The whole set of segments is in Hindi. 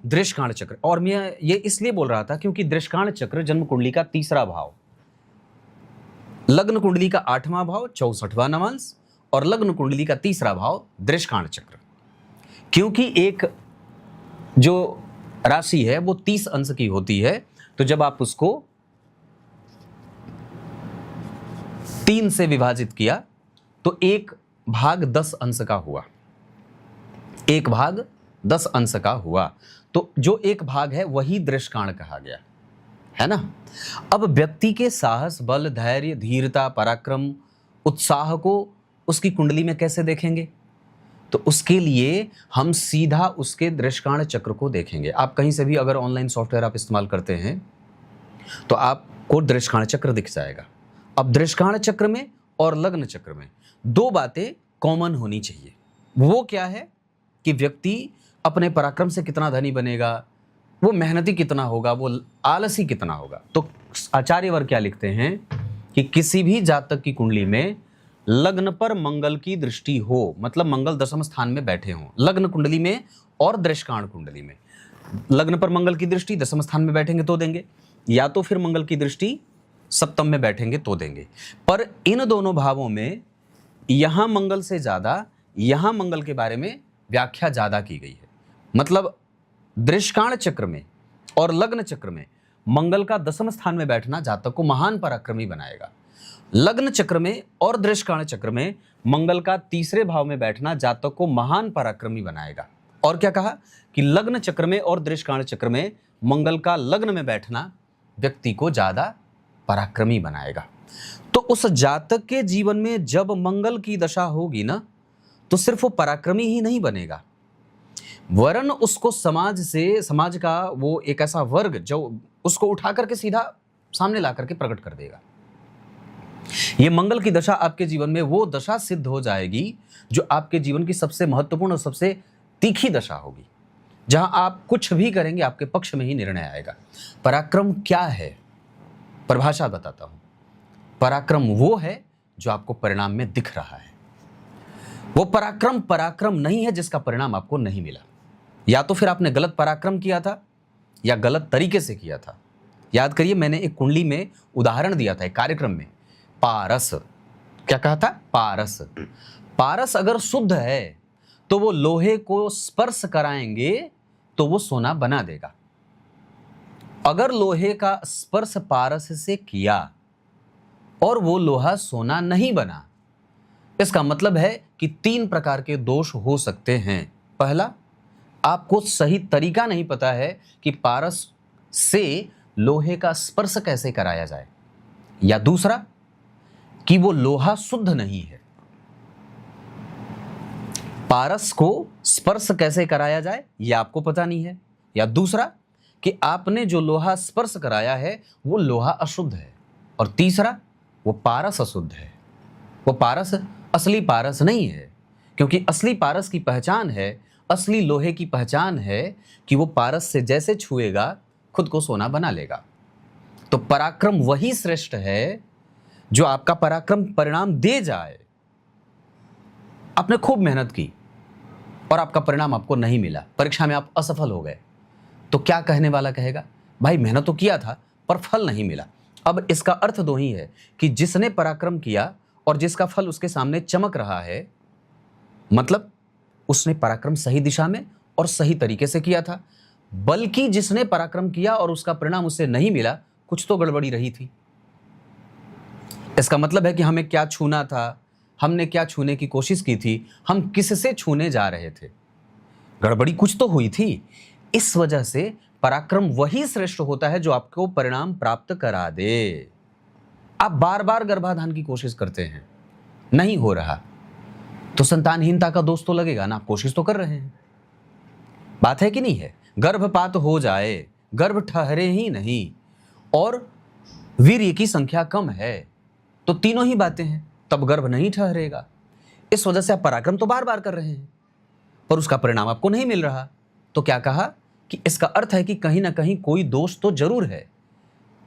दृष्काण चक्र। और मैं ये इसलिए बोल रहा था क्योंकि दृष्काण चक्र जन्म कुंडली का तीसरा भाव, लग्न कुंडली का 8वां भाव 64वां नवांश, और लग्न कुंडली का तीसरा भाव दृष्काण चक्र। क्योंकि एक जो राशि है वो 30 अंश की होती है, तो जब आप उसको 3 से विभाजित किया तो 1 भाग 10 अंश का हुआ, 1 भाग 10 अंश का हुआ। तो जो 1 भाग है वही दृष्काण कहा गया, है ना। अब व्यक्ति के साहस, बल, धैर्य, धीरता, पराक्रम, उत्साह को उसकी कुंडली में कैसे देखेंगे? तो उसके लिए हम सीधा उसके दृष्काण चक्र को देखेंगे। आप कहीं से भी अगर ऑनलाइन सॉफ्टवेयर आप इस्तेमाल करते हैं तो आपको दृष्काण चक्र दिख जाएगा। अब दृष्काण चक्र में और लग्न चक्र में 2 बातें कॉमन होनी चाहिए। वो क्या है कि व्यक्ति अपने पराक्रम से कितना धनी बनेगा, वो मेहनती कितना होगा, वो आलसी कितना होगा। तो आचार्यवर क्या लिखते हैं कि किसी भी जातक की कुंडली में लग्न पर मंगल की दृष्टि हो, मतलब मंगल दशम स्थान में बैठे हों, लग्न कुंडली में और दृष्काण कुंडली में। लग्न पर मंगल की दृष्टि दशम स्थान में बैठेंगे तो देंगे, या तो फिर मंगल की दृष्टि सप्तम में बैठेंगे तो देंगे। पर इन दोनों भावों में यहां मंगल से ज्यादा यहां मंगल के बारे में व्याख्या ज्यादा की गई है। मतलब दृष्काण चक्र में और लग्न चक्र में मंगल का दशम स्थान में बैठना जातक को महान पराक्रमी बनाएगा। लग्न चक्र में और दृष्काण चक्र में मंगल का तीसरे भाव में बैठना जातक को महान पराक्रमी बनाएगा। और क्या कहा कि लग्न चक्र में और दृष्काण चक्र में मंगल का लग्न में बैठना व्यक्ति को ज्यादा पराक्रमी बनाएगा। तो उस जातक के जीवन में जब मंगल की दशा होगी ना, तो सिर्फ वो पराक्रमी ही नहीं बनेगा, वरन उसको समाज का वो एक ऐसा वर्ग जो उसको उठा करके सीधा सामने ला करके प्रकट कर देगा। ये मंगल की दशा आपके जीवन में वो दशा सिद्ध हो जाएगी जो आपके जीवन की सबसे महत्वपूर्ण और सबसे तीखी दशा होगी, जहां आप कुछ भी करेंगे आपके पक्ष में ही निर्णय आएगा। पराक्रम क्या है? परिभाषा बताता हूं। पराक्रम वो है जो आपको परिणाम में दिख रहा है। वो पराक्रम नहीं है जिसका परिणाम आपको नहीं मिला। या तो फिर आपने गलत पराक्रम किया था या गलत तरीके से किया था। याद करिए, मैंने एक कुंडली में उदाहरण दिया था एक कार्यक्रम में, पारस। क्या कहा था? पारस। पारस अगर शुद्ध है तो वो लोहे को स्पर्श कराएंगे तो वो सोना बना देगा। अगर लोहे का स्पर्श पारस से किया और वो लोहा सोना नहीं बना, इसका मतलब है कि 3 प्रकार के दोष हो सकते हैं। पहला, आपको सही तरीका नहीं पता है कि पारस से लोहे का स्पर्श कैसे कराया जाए, या दूसरा कि वो लोहा शुद्ध नहीं है। पारस को स्पर्श कैसे कराया जाए ये आपको पता नहीं है, या दूसरा कि आपने जो लोहा स्पर्श कराया है वो लोहा अशुद्ध है, और तीसरा वो पारस अशुद्ध है। वो पारस असली पारस नहीं है, क्योंकि असली पारस की पहचान है, असली लोहे की पहचान है कि वो पारस से जैसे छुएगा खुद को सोना बना लेगा। तो पराक्रम वही श्रेष्ठ है जो आपका पराक्रम परिणाम दे जाए। आपने खूब मेहनत की और आपका परिणाम आपको नहीं मिला, परीक्षा में आप असफल हो गए, तो क्या कहने वाला कहेगा? भाई मेहनत तो किया था पर फल नहीं मिला। अब इसका अर्थ दो ही है कि जिसने पराक्रम किया और जिसका फल उसके सामने चमक रहा है, मतलब उसने पराक्रम सही दिशा में और सही तरीके से किया था। बल्कि जिसने पराक्रम किया और उसका परिणाम उसे नहीं मिला, कुछ तो गड़बड़ी रही थी। इसका मतलब है कि हमें क्या छूना था, हमने क्या छूने की कोशिश की थी, हम किससे छूने जा रहे थे, गड़बड़ी कुछ तो हुई थी। इस वजह से पराक्रम वही श्रेष्ठ होता है जो आपको परिणाम प्राप्त करा दे। आप बार बार गर्भाधान की कोशिश करते हैं, नहीं हो रहा, तो संतानहीनता का दोष तो लगेगा ना। आप कोशिश तो कर रहे हैं, बात है कि नहीं है? गर्भपात हो जाए, गर्भ ठहरे ही नहीं, और वीर्य की संख्या कम है, तो तीनों ही बातें हैं, तब गर्भ नहीं ठहरेगा। इस वजह से आप पराक्रम तो बार बार कर रहे हैं पर उसका परिणाम आपको नहीं मिल रहा। तो क्या कहा कि इसका अर्थ है कि कहीं ना कहीं कोई दोष तो जरूर है।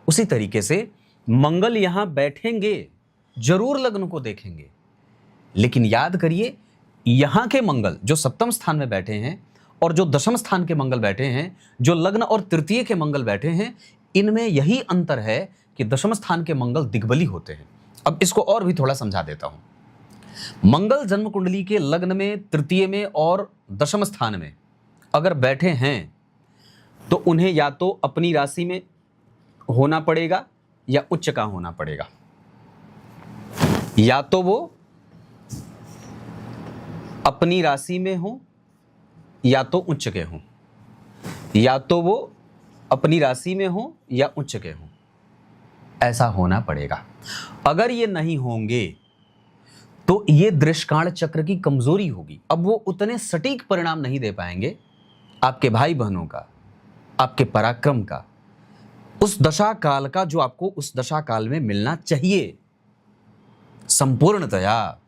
उसी तरीके से मंगल यहां बैठेंगे, जरूर लग्न को देखेंगे, लेकिन याद करिए यहां के मंगल जो सप्तम स्थान में बैठे हैं और जो दशम स्थान के मंगल बैठे हैं, जो लग्न और तृतीय के मंगल बैठे हैं, इनमें यही अंतर है कि दशम स्थान के मंगल दिग्बली होते हैं। अब इसको और भी थोड़ा समझा देता हूं। मंगल जन्म कुंडली के लग्न में, तृतीय में और दशम स्थान में अगर बैठे हैं तो उन्हें या तो अपनी राशि में होना पड़ेगा या उच्च का होना पड़ेगा। या तो वो अपनी राशि में हो या तो उच्च के हों, या तो वो अपनी राशि में हो या उच्च के हों, ऐसा होना पड़ेगा। अगर ये नहीं होंगे तो ये दृष्काण चक्र की कमजोरी होगी। अब वो उतने सटीक परिणाम नहीं दे पाएंगे आपके भाई बहनों का, आपके पराक्रम का, उस दशा काल का जो आपको उस दशा काल में मिलना चाहिए संपूर्णतया।